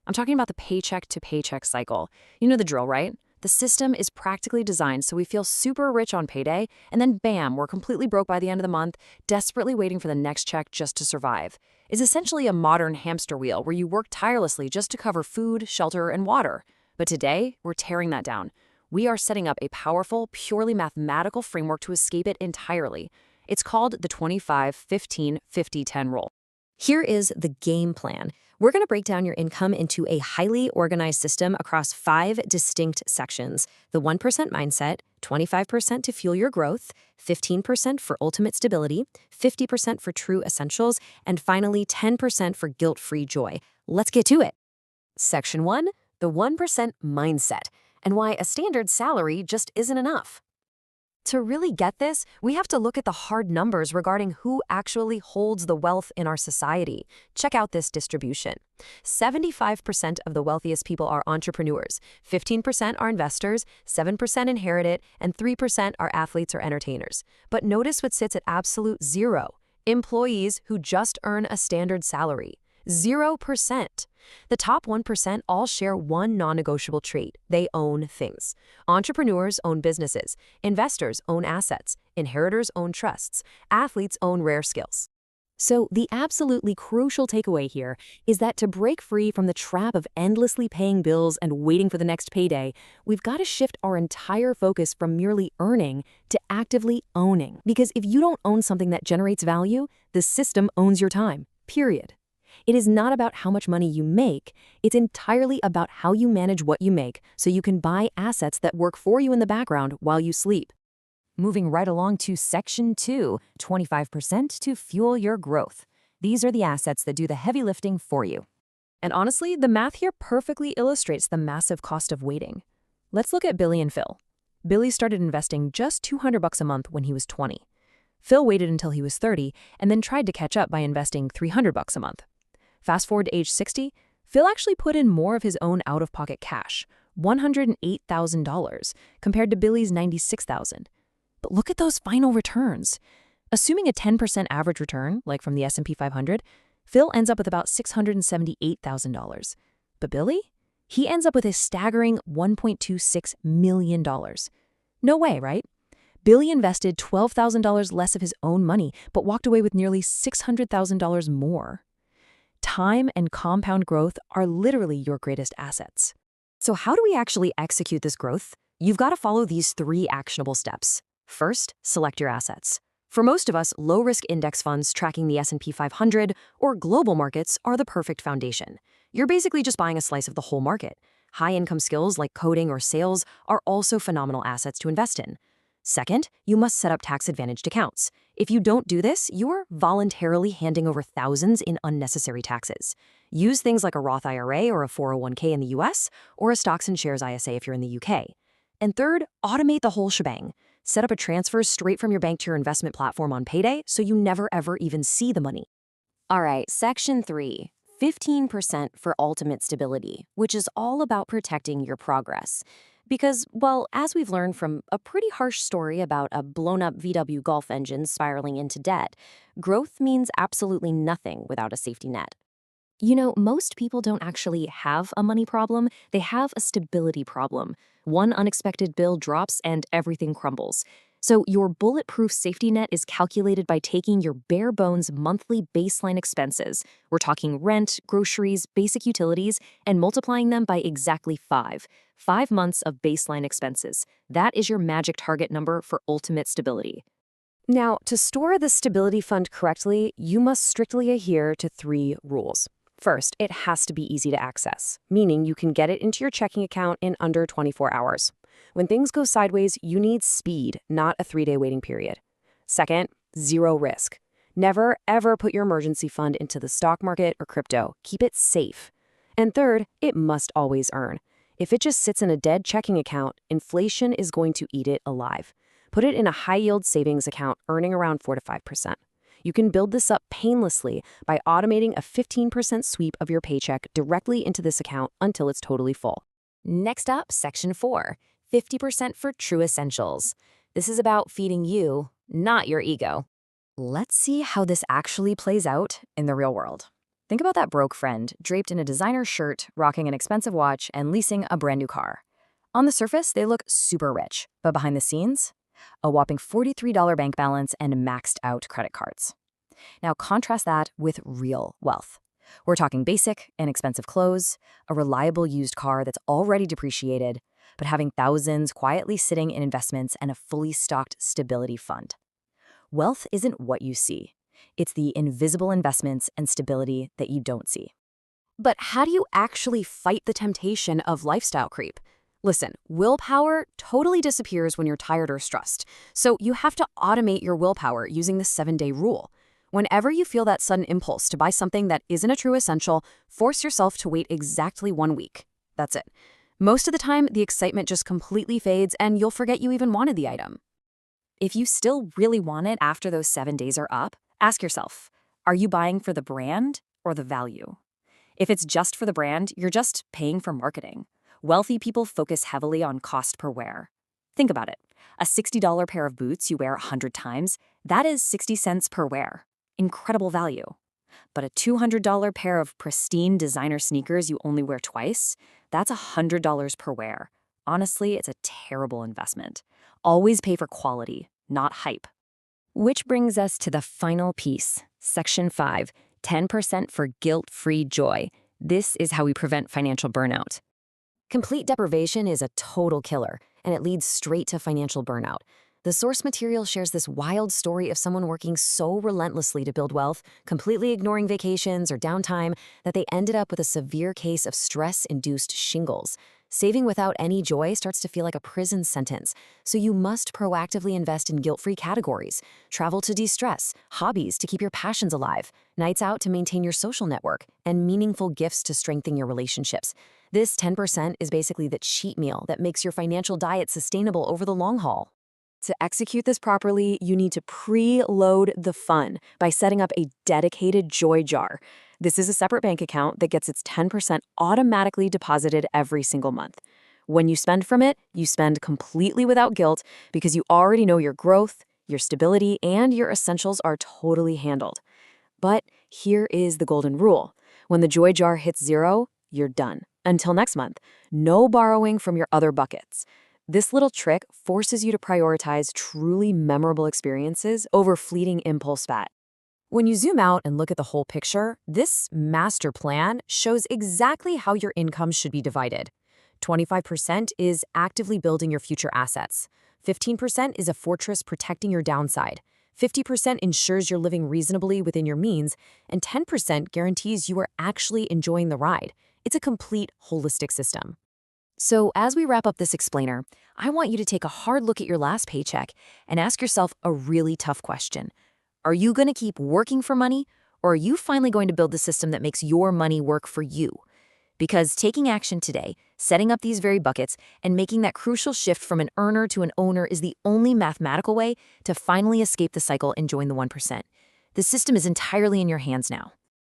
I'm talking about the paycheck to paycheck cycle. You know the drill, right? The system is practically designed so we feel super rich on payday, and then bam, we're completely broke by the end of the month, desperately waiting for the next check just to survive. It's essentially a modern hamster wheel where you work tirelessly just to cover food, shelter, and water. But today, we're tearing that down. We are setting up a powerful, purely mathematical framework to escape it entirely. It's called the 25-15-50-10 rule. Here is the game plan. We're going to break down your income into a highly organized system across 5 distinct sections. The 1% mindset, 25% to fuel your growth, 15% for ultimate stability, 50% for true essentials, and finally 10% for guilt-free joy. Let's get to it. Section 1, the 1% mindset, and why a standard salary just isn't enough. To really get this, we have to look at the hard numbers regarding who actually holds the wealth in our society. Check out this distribution. 75% of the wealthiest people are entrepreneurs, 15% are investors, 7% inherit it, and 3% are athletes or entertainers. But notice what sits at absolute zero: employees who just earn a standard salary. 0%. The top 1% all share one non-negotiable trait: they own things. Entrepreneurs own businesses, investors own assets, inheritors own trusts, athletes own rare skills. So the absolutely crucial takeaway here is that to break free from the trap of endlessly paying bills and waiting for the next payday, we've got to shift our entire focus from merely earning to actively owning. Because if you don't own something that generates value, the system owns your time, period. It is not about how much money you make, it's entirely about how you manage what you make so you can buy assets that work for you in the background while you sleep. Moving right along to Section 2, 25% to fuel your growth. These are the assets that do the heavy lifting for you. And honestly, the math here perfectly illustrates the massive cost of waiting. Let's look at Billy and Phil. Billy started investing just $200 a month when he was 20. Phil waited until he was 30 and then tried to catch up by investing $300 a month. Fast forward to age 60, Phil actually put in more of his own out-of-pocket cash, $108,000, compared to Billy's $96,000. But look at those final returns. Assuming a 10% average return, like from the S&P 500, Phil ends up with about $678,000. But Billy? He ends up with a staggering $1.26 million. No way, right? Billy invested $12,000 less of his own money, but walked away with nearly $600,000 more. Time and compound growth are literally your greatest assets. So how do we actually execute this growth? You've got to follow these 3 actionable steps. First, select your assets. For most of us, low-risk index funds tracking the S&P 500 or global markets are the perfect foundation. You're basically just buying a slice of the whole market. High-income skills like coding or sales are also phenomenal assets to invest in. Second, you must set up tax-advantaged accounts. If you don't do this, you're voluntarily handing over thousands in unnecessary taxes. Use things like a Roth IRA or a 401k in the US, or a stocks and shares ISA if you're in the UK. And third, automate the whole shebang. Set up a transfer straight from your bank to your investment platform on payday so you never ever even see the money. All right, Section 3, 15% for ultimate stability, which is all about protecting your progress. Because, well, as we've learned from a pretty harsh story about a blown-up VW Golf engine spiraling into debt, growth means absolutely nothing without a safety net. You know, most people don't actually have a money problem, they have a stability problem. One unexpected bill drops and everything crumbles. So your bulletproof safety net is calculated by taking your bare bones monthly baseline expenses. We're talking rent, groceries, basic utilities, and multiplying them by exactly 5. 5 months of baseline expenses. That is your magic target number for ultimate stability. Now, to store the stability fund correctly, you must strictly adhere to 3 rules. First, it has to be easy to access, meaning you can get it into your checking account in under 24 hours. When things go sideways, you need speed, not a 3-day waiting period. Second, 0 risk. Never, ever put your emergency fund into the stock market or crypto. Keep it safe. And third, it must always earn. If it just sits in a dead checking account, inflation is going to eat it alive. Put it in a high-yield savings account earning around 4 to 5%. You can build this up painlessly by automating a 15% sweep of your paycheck directly into this account until it's totally full. Next up, Section 4, 50% for true essentials. This is about feeding you, not your ego. Let's see how this actually plays out in the real world. Think about that broke friend, draped in a designer shirt, rocking an expensive watch, and leasing a brand new car. On the surface, they look super rich, but behind the scenes, a whopping $43 bank balance and maxed out credit cards. Now contrast that with real wealth. We're talking basic, inexpensive clothes, a reliable used car that's already depreciated, but having thousands quietly sitting in investments and a fully stocked stability fund. Wealth isn't what you see. It's the invisible investments and stability that you don't see. But how do you actually fight the temptation of lifestyle creep? Listen, willpower totally disappears when you're tired or stressed, so you have to automate your willpower using the 7-day rule. Whenever you feel that sudden impulse to buy something that isn't a true essential, force yourself to wait exactly 1 week. That's it. Most of the time, the excitement just completely fades and you'll forget you even wanted the item. If you still really want it after those 7 days are up, ask yourself, are you buying for the brand or the value? If it's just for the brand, you're just paying for marketing. Wealthy people focus heavily on cost per wear. Think about it. A $60 pair of boots you wear 100 times, that is 60 cents per wear. Incredible value. But a $200 pair of pristine designer sneakers you only wear twice, that's $100 per wear. Honestly, it's a terrible investment. Always pay for quality, not hype. Which brings us to the final piece, Section 5, 10% for guilt-free joy. This is how we prevent financial burnout. Complete deprivation is a total killer, and it leads straight to financial burnout. The source material shares this wild story of someone working so relentlessly to build wealth, completely ignoring vacations or downtime, that they ended up with a severe case of stress-induced shingles. Saving without any joy starts to feel like a prison sentence, so you must proactively invest in guilt-free categories. Travel to de-stress, hobbies to keep your passions alive, nights out to maintain your social network, and meaningful gifts to strengthen your relationships. This 10% is basically the cheat meal that makes your financial diet sustainable over the long haul. To execute this properly, you need to pre-load the fun by setting up a dedicated joy jar. This is a separate bank account that gets its 10% automatically deposited every single month. When you spend from it, you spend completely without guilt because you already know your growth, your stability, and your essentials are totally handled. But here is the golden rule. When the joy jar hits 0, you're done. Until next month, no borrowing from your other buckets. This little trick forces you to prioritize truly memorable experiences over fleeting impulse fat. When you zoom out and look at the whole picture, this master plan shows exactly how your income should be divided. 25% is actively building your future assets. 15% is a fortress protecting your downside. 50% ensures you're living reasonably within your means, and 10% guarantees you are actually enjoying the ride. It's a complete, holistic system. So as we wrap up this explainer, I want you to take a hard look at your last paycheck and ask yourself a really tough question. Are you going to keep working for money, or are you finally going to build the system that makes your money work for you? Because taking action today, setting up these very buckets, and making that crucial shift from an earner to an owner is the only mathematical way to finally escape the cycle and join the 1%. The system is entirely in your hands now.